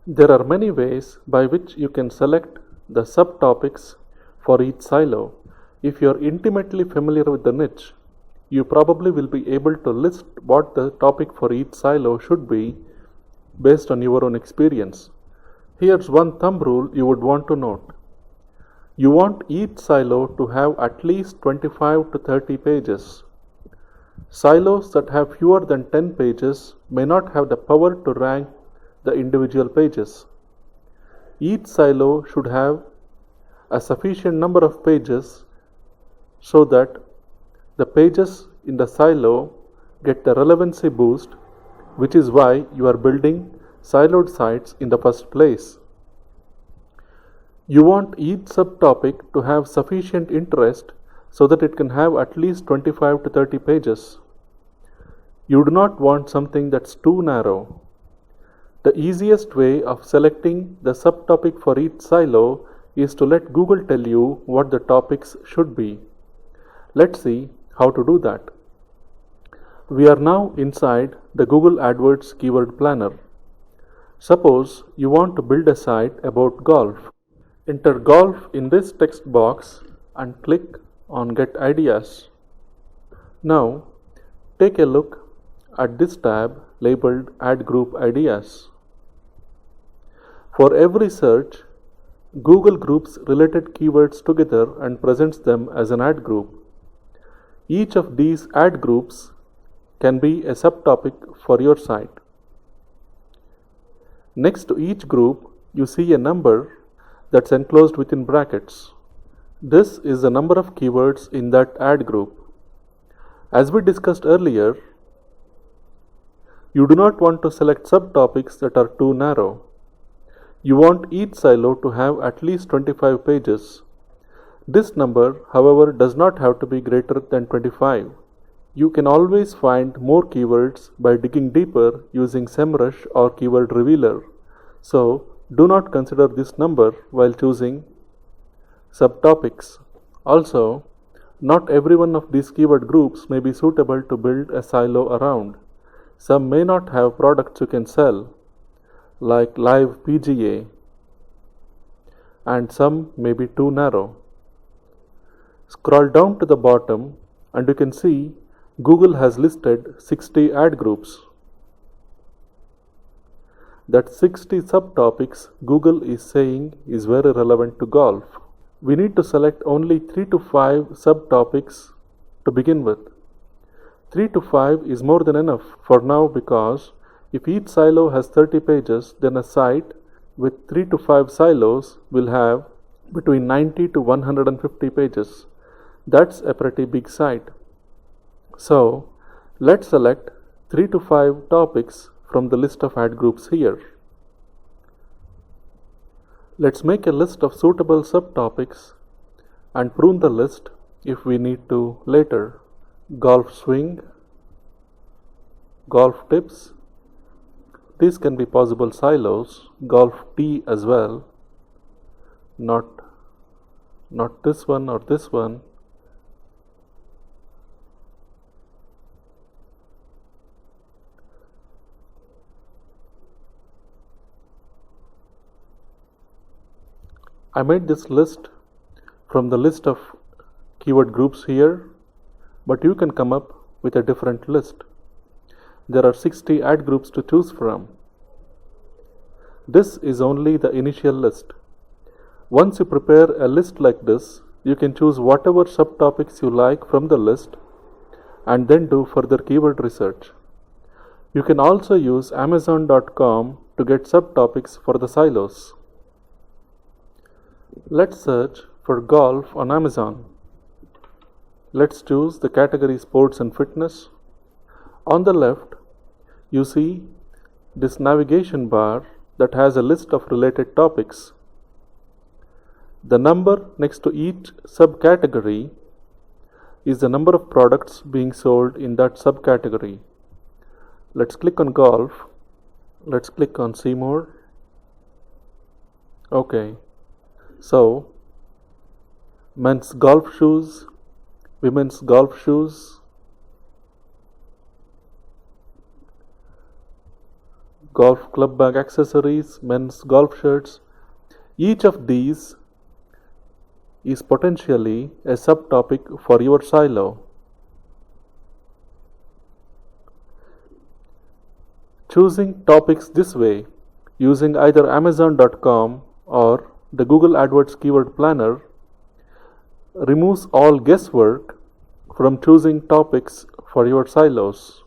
There are many ways by which you can select the subtopics for each silo. If you are intimately familiar with the niche, you probably will be able to list what the topic for each silo should be based on your own experience. Here's one thumb rule you would want to note. You want each silo to have at least 25 to 30 pages. Silos that have fewer than 10 pages may not have the power to rank the individual pages. Each silo should have a sufficient number of pages so that the pages in the silo get the relevancy boost, which is why you are building siloed sites in the first place. You want each subtopic to have sufficient interest so that it can have at least 25 to 30 pages. You do not want something that's too narrow. The easiest way of selecting the subtopic for each silo is to let Google tell you what the topics should be. Let's see how to do that. We are now inside the Google AdWords Keyword Planner. Suppose you want to build a site about golf. Enter golf in this text box and click on Get Ideas. Now, take a look at this tab labeled Ad Group Ideas. For every search, Google groups related keywords together and presents them as an ad group. Each of these ad groups can be a subtopic for your site. Next to each group, you see a number that's enclosed within brackets. This is the number of keywords in that ad group. As we discussed earlier, you do not want to select subtopics that are too narrow. You want each silo to have at least 25 pages. This number, however, does not have to be greater than 25. You can always find more keywords by digging deeper using SEMrush or Keyword Revealer. So, do not consider this number while choosing subtopics. Also, not every one of these keyword groups may be suitable to build a silo around. Some may not have products you can sell, like live PGA, and some may be too narrow. Scroll down to the bottom and you can see Google has listed 60 ad groups. That 60 subtopics Google is saying is very relevant to golf. We need to select only 3 to 5 subtopics to begin with. 3 to 5 is more than enough for now because if each silo has 30 pages, then a site with 3 to 5 silos will have between 90 to 150 pages. That's a pretty big site. So, let's select 3 to 5 topics from the list of ad groups here. Let's make a list of suitable subtopics and prune the list if we need to later. Golf swing, golf tips. These can be possible silos. Golf tee as well. Not this one or this one. I made this list from the list of keyword groups here, but you can come up with a different list. There are 60 ad groups to choose from. This is only the initial list. Once you prepare a list like this, you can choose whatever subtopics you like from the list and then do further keyword research. You can also use Amazon.com to get subtopics for the silos. Let's search for golf on Amazon. Let's choose the category sports and fitness. On the left, you see this navigation bar that has a list of related topics. The number next to each subcategory is the number of products being sold in that subcategory. Let's click on golf. Let's click on see more. Okay. So, men's golf shoes, women's golf shoes, golf club bag accessories, men's golf shirts. Each of these is potentially a subtopic for your silo. Choosing topics this way, using either Amazon.com or the Google AdWords Keyword Planner, removes all guesswork from choosing topics for your silos.